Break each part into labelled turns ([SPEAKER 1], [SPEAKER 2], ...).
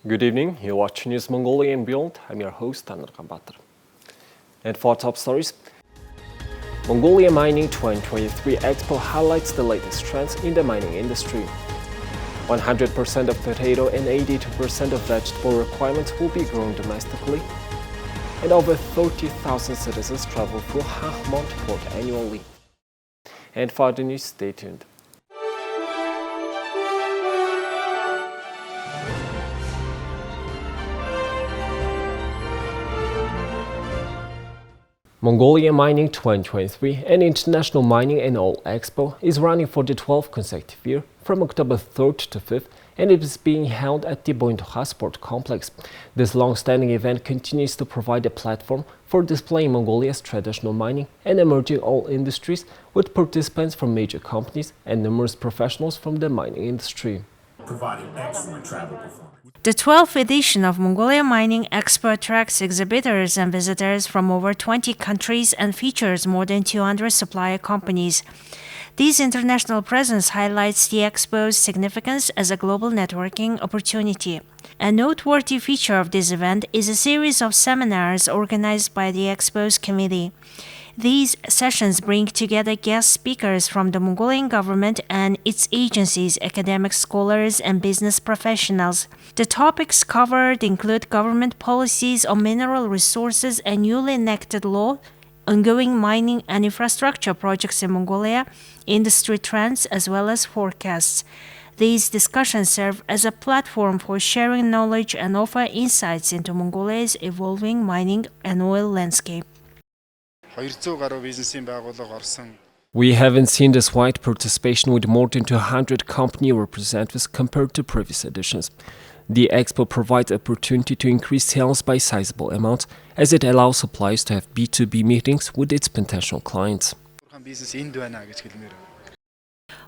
[SPEAKER 1] Good evening, you're watching News Mongolian World. I'm your host, Taner Kambatar. And for top stories, Mongolia Mining 2023 Expo highlights the latest trends in the mining industry. 100% of potato and 82% of vegetable requirements will be grown domestically. And over 30,000 citizens travel through Khankh-Mond port annually. And for the news, stay tuned. Mongolia Mining 2023, an international mining and oil expo, is running for the 12th consecutive year from October 3rd to 5th, and it is being held at the Hont Port complex. This long-standing event continues to provide a platform for displaying Mongolia's traditional mining and emerging oil industries, with participants from major companies and numerous professionals from the mining industry.
[SPEAKER 2] Providing excellent travel performance.
[SPEAKER 3] The 12th edition of Mongolia Mining Expo attracts exhibitors and visitors from over 20 countries and features more than 200 supplier companies. This international presence highlights the Expo's significance as a global networking opportunity. A noteworthy feature of this event is a series of seminars organized by the Expo's committee. These sessions bring together guest speakers from the Mongolian government and its agencies, academic scholars, and business professionals. The topics covered include government policies on mineral resources and newly enacted law, ongoing mining and infrastructure projects in Mongolia, industry trends, as well as forecasts. These discussions serve as a platform for sharing knowledge and offer insights into Mongolia's evolving mining and oil landscape.
[SPEAKER 1] We haven't seen this wide participation with more than 200 company representatives compared to previous editions. The Expo provides opportunity to increase sales by sizable amounts, as it allows suppliers to have B2B meetings with its potential clients.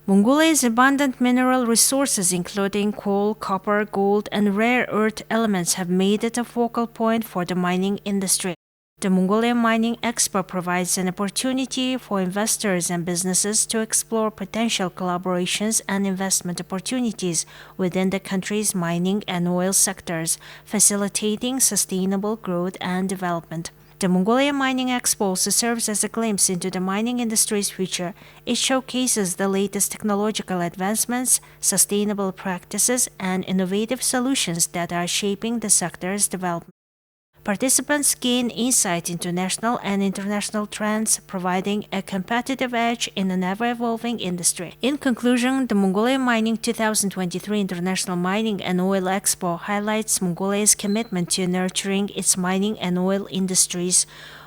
[SPEAKER 3] Mongolia's abundant mineral resources, including coal, copper, gold, and rare earth elements, have made it a focal point for the mining industry. The Mongolia Mining Expo provides an opportunity for investors and businesses to explore potential collaborations and investment opportunities within the country's mining and oil sectors, facilitating sustainable growth and development. The Mongolia Mining Expo also serves as a glimpse into the mining industry's future. It showcases the latest technological advancements, sustainable practices, and innovative solutions that are shaping the sector's development. Participants gain insight into national and international trends, providing a competitive edge in an ever-evolving industry. In conclusion, the Mongolia Mining 2023 International Mining and Oil Expo highlights Mongolia's commitment to nurturing its mining and oil industries.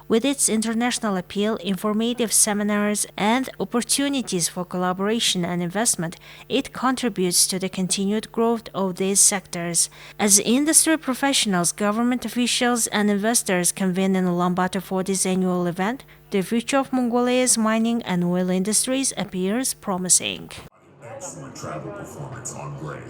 [SPEAKER 3] With its international appeal, informative seminars, and opportunities for collaboration and investment, it contributes to the continued growth of these sectors. As industry professionals, government officials, and investors convene in Ulaanbaatar for this annual event, the future of Mongolia's mining and oil industries appears promising.
[SPEAKER 2] Excellent travel performance on grade.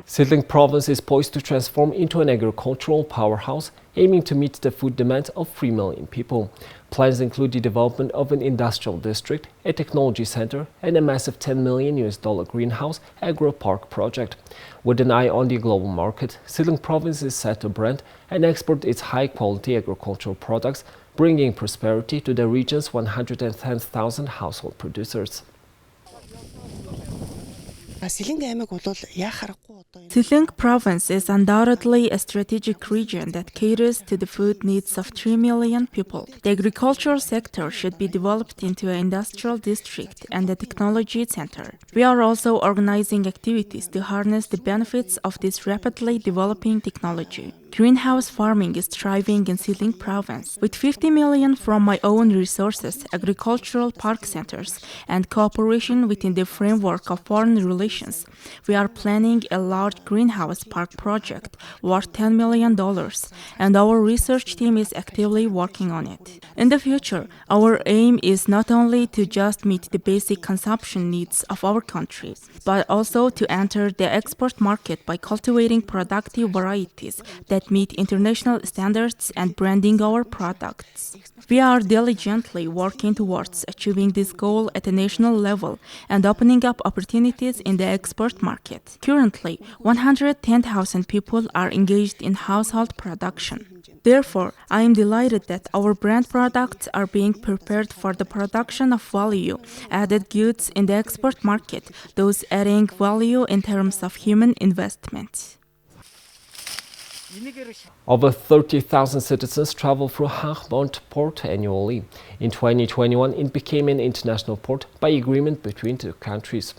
[SPEAKER 1] Sion Province is poised to transform into an agricultural powerhouse, aiming to meet the food demand of 3 million people. Plans include the development of an industrial district, a technology center, and a massive $10 million greenhouse agro-park project. With an eye on the global market, Sion Province is set to brand and export its high-quality agricultural products, bringing prosperity to the region's 110,000 household producers.
[SPEAKER 4] Sion Province is undoubtedly a strategic region that caters to the food needs of 3 million people. The agricultural sector should be developed into an industrial district and a technology center. We are also organizing activities to harness the benefits of this rapidly developing technology. Greenhouse farming is thriving in Sion Province. With 50 million from my own resources, agricultural park centers, and cooperation within the framework of foreign relations, we are planning a large greenhouse park project worth $10 million, and our research team is actively working on it. In the future, our aim is not only to just meet the basic consumption needs of our country, but also to enter the export market by cultivating productive varieties that that meet international standards and branding our products. We are diligently working towards achieving this goal at a national level and opening up opportunities in the export market. Currently, 110,000 people are engaged in household production. Therefore, I am delighted that our brand products are being prepared for the production of value-added goods in the export market, those adding value in terms of human investment.
[SPEAKER 1] Over 30,000 citizens travel through Hont Port annually. In 2021, it became an international port by agreement between two countries.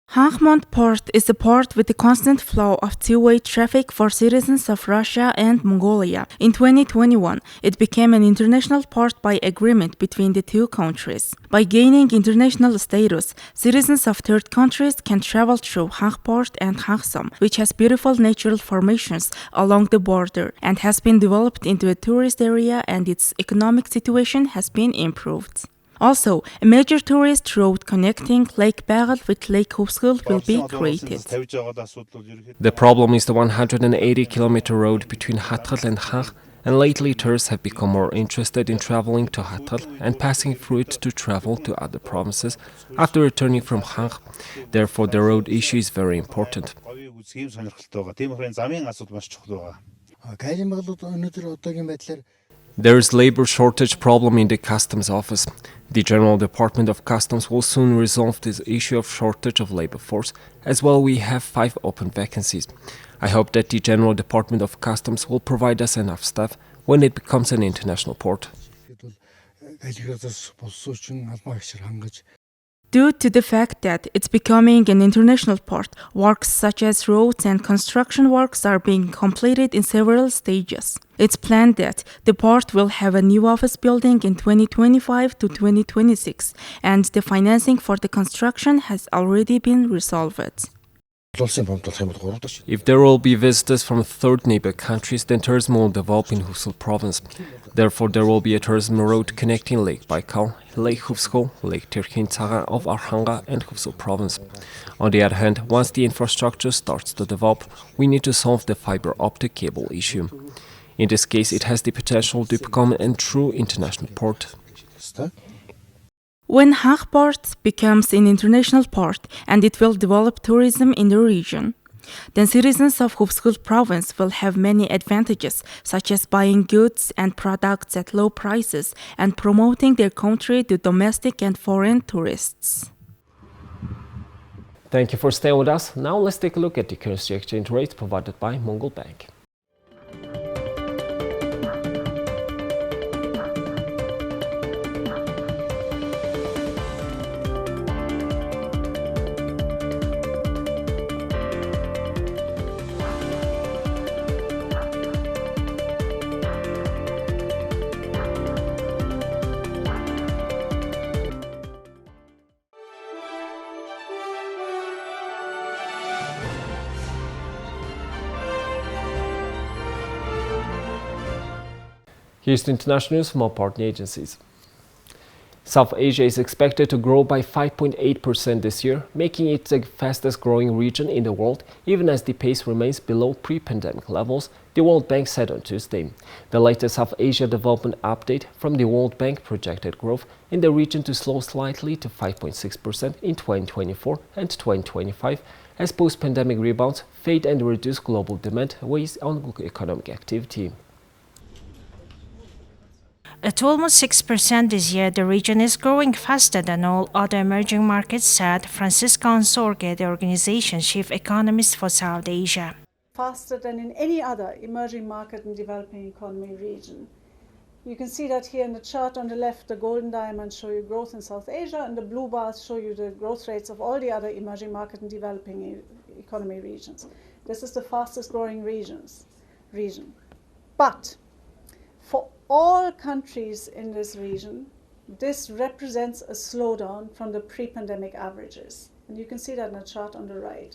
[SPEAKER 4] Khankh-Mond Port is a port with a constant flow of two-way traffic for citizens of Russia and Mongolia. In 2021, it became an international port by agreement between the two countries. By gaining international status, citizens of third countries can travel through Khankh Port and Khankh-Som, which has beautiful natural formations along the border and has been developed into a tourist area, and its economic situation has been improved. Also, a major tourist road connecting Lake Bagel with Lake Khuvsgul will be created.
[SPEAKER 1] The problem is the 180-kilometer road between Khatral and Khankh, and lately tourists have become more interested in traveling to Khatral and passing through it to travel to other provinces after returning from Khankh. Therefore, the road issue is very important. There is labor shortage problem in the customs office. The General Department of Customs will soon resolve this issue of shortage of labor force. As well, we have 5 open vacancies. I hope that the General Department of Customs will provide us enough staff when it becomes an international port.
[SPEAKER 4] Due to the fact that it's becoming an international port, works such as roads and construction works are being completed in several stages. It's planned that the port will have a new office building in 2025 to 2026, and the financing for the construction has already been resolved.
[SPEAKER 1] If there will be visitors from third neighbor countries, then tourism will develop in Sion Province. Therefore, there will be a tourism road connecting Lake Baikal, Lake Khuvsgul, Lake Tirkhin-Tsaga of Arkhanga and Sion Province. On the other hand, once the infrastructure starts to develop, we need to solve the fiber optic cable issue. In this case, it has the potential to become a true international port.
[SPEAKER 4] When Khankh Port becomes an international port and it will develop tourism in the region, then citizens of Khuvsgul province will have many advantages, such as buying goods and products at low prices and promoting their country to domestic and foreign tourists.
[SPEAKER 1] Thank you for staying with us. Now let's take a look at the currency exchange rates provided by Mongol Bank. Here's the international news from our partner agencies. South Asia is expected to grow by 5.8% this year, making it the fastest growing region in the world, even as the pace remains below pre-pandemic levels, the World Bank said on Tuesday. The latest South Asia Development Update from the World Bank projected growth in the region to slow slightly to 5.6% in 2024 and 2025, as post-pandemic rebounds fade and reduced global demand weighs on economic activity.
[SPEAKER 3] At almost 6% this year, the region is growing faster than all other emerging markets, said Francisca Onsorge, the organization's chief economist for South Asia.
[SPEAKER 5] Faster than in any other emerging market and developing economy region. You can see that here in the chart on the left, the golden diamonds show you growth in South Asia, and the blue bars show you the growth rates of all the other emerging market and developing economy regions. This is the fastest growing region. But for all countries in this region, this represents a slowdown from the pre-pandemic averages. And you can see that in the chart on the right.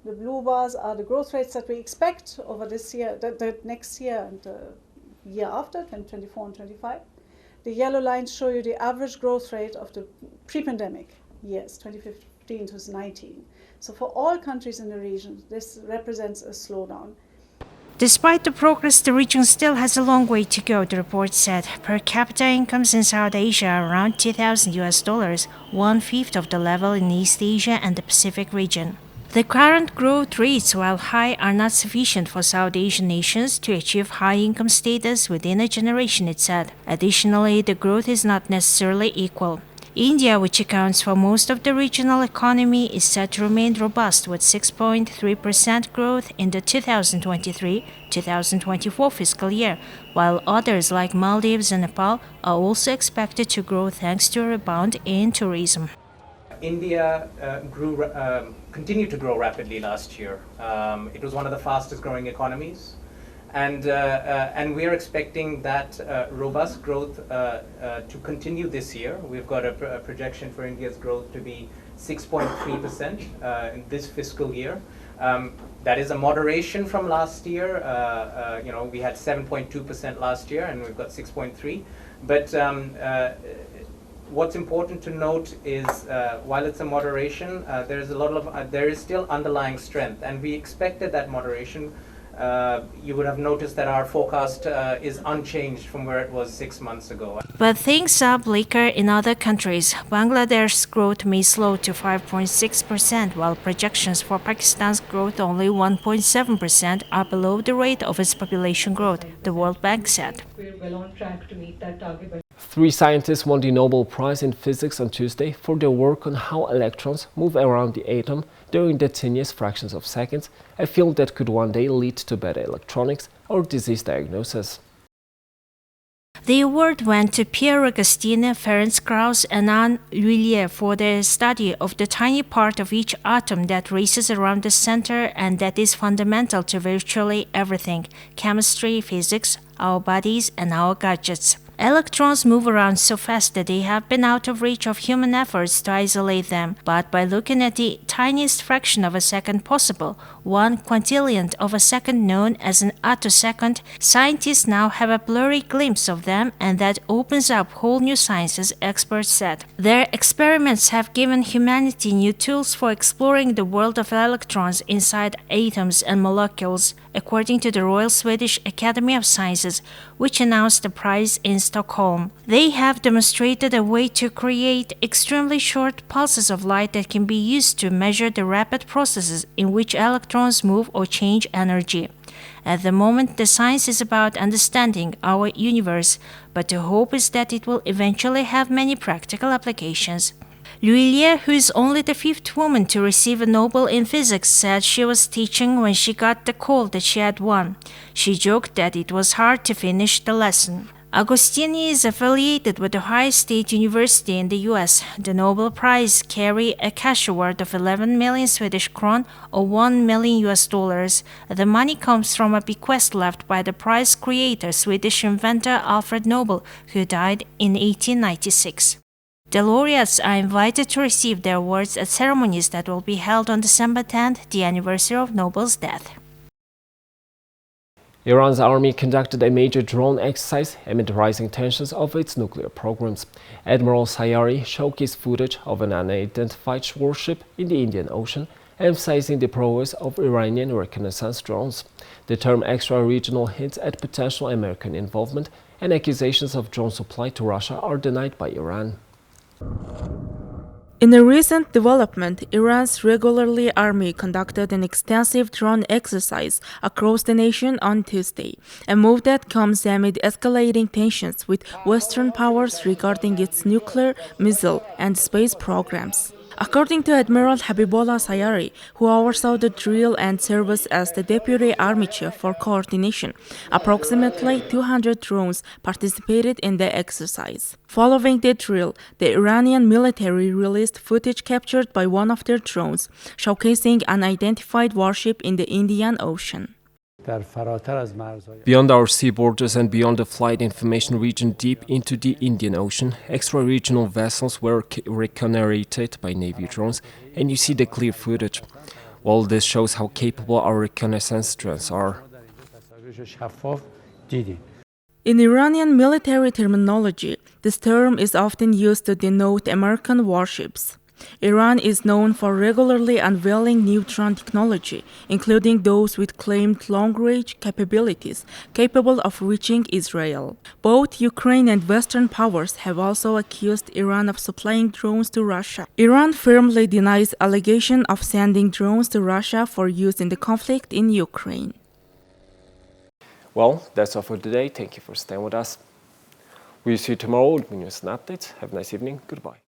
[SPEAKER 5] The blue bars are the growth rates that we expect over this year, the next year and the year after, 2024 and 25. The yellow lines show you the average growth rate of the pre-pandemic years, 2015 to 2019. So for all countries in the region, this represents a slowdown.
[SPEAKER 3] Despite the progress, the region still has a long way to go, the report said. Per capita incomes in South Asia are around $2,000, one-fifth of the level in East Asia and the Pacific region. The current growth rates, while high, are not sufficient for South Asian nations to achieve high-income status within a generation, it said. Additionally, the growth is not necessarily equal. India, which accounts for most of the regional economy, is set to remain robust with 6.3% growth in the 2023-2024 fiscal year, while others like Maldives and Nepal are also expected to grow thanks to a rebound in tourism.
[SPEAKER 6] India continued to grow rapidly last year. It was one of the fastest growing economies. And we are expecting that robust growth to continue this year. We've got a projection for India's growth to be 6.3% in this fiscal year. That is a moderation from last year. We had 7.2% last year, and we've got 6.3%. But what's important to note is, while it's a moderation, there is still underlying strength, and we expected that moderation. You would have noticed that our forecast is unchanged from where it was 6 months ago.
[SPEAKER 3] But things are bleaker in other countries. Bangladesh's growth may slow to 5.6%, while projections for Pakistan's growth, only 1.7%, are below the rate of its population growth, the World Bank said.
[SPEAKER 7] We're well on track to meet that target.
[SPEAKER 1] 3 scientists won the Nobel Prize in Physics on Tuesday for their work on how electrons move around the atom during the tiniest fractions of seconds, a field that could one day lead to better electronics or disease diagnosis.
[SPEAKER 3] The award went to Pierre Agostini, Ferenc Krauss, and Anne L'Huillier for their study of the tiny part of each atom that races around the center and that is fundamental to virtually everything: chemistry, physics, our bodies, and our gadgets. Electrons move around so fast that they have been out of reach of human efforts to isolate them, but by looking at the tiniest fraction of a second possible, 1 quintillionth of a second known as an attosecond, scientists now have a blurry glimpse of them, and that opens up whole new sciences, experts said. Their experiments have given humanity new tools for exploring the world of electrons inside atoms and molecules, according to the Royal Swedish Academy of Sciences, which announced the prize in Stockholm. They have demonstrated a way to create extremely short pulses of light that can be used to measure the rapid processes in which electrons move or change energy. At the moment, the science is about understanding our universe, but the hope is that it will eventually have many practical applications. L'Huillier, who is only the 5th woman to receive a Nobel in Physics, said she was teaching when she got the call that she had won. She joked that it was hard to finish the lesson. Agostini is affiliated with the Ohio State University in the U.S. The Nobel Prize carry a cash award of 11 million Swedish kron or $1 million. The money comes from a bequest left by the prize creator, Swedish inventor Alfred Nobel, who died in 1896. The laureates are invited to receive their awards at ceremonies that will be held on December 10th, the anniversary of Nobel's death.
[SPEAKER 1] Iran's army conducted a major drone exercise amid rising tensions of its nuclear programs. Admiral Sayari showcased footage of an unidentified warship in the Indian Ocean, emphasizing the prowess of Iranian reconnaissance drones. The term extra-regional hints at potential American involvement, and accusations of drone supply to Russia are denied by Iran.
[SPEAKER 4] In a recent development, Iran's regularly army conducted an extensive drone exercise across the nation on Tuesday, a move that comes amid escalating tensions with Western powers regarding its nuclear, missile, and space programs. According to Admiral Habibullah Sayari, who oversaw the drill and serves as the deputy army chief for coordination, approximately 200 drones participated in the exercise. Following the drill, the Iranian military released footage captured by one of their drones, showcasing an unidentified warship in the Indian Ocean.
[SPEAKER 1] Beyond our sea borders and beyond the flight information region deep into the Indian Ocean, extra-regional vessels were reconnoitred by Navy drones, and you see the clear footage. Well, this shows how capable our reconnaissance drones are.
[SPEAKER 4] In Iranian military terminology, this term is often used to denote American warships. Iran is known for regularly unveiling new drone technology, including those with claimed long-range capabilities capable of reaching Israel. Both Ukraine and Western powers have also accused Iran of supplying drones to Russia. Iran firmly denies allegation of sending drones to Russia for use in the conflict in Ukraine.
[SPEAKER 1] Well, that's all for today. Thank you for staying with us. We'll see you tomorrow with news and updates. Have a nice evening. Goodbye.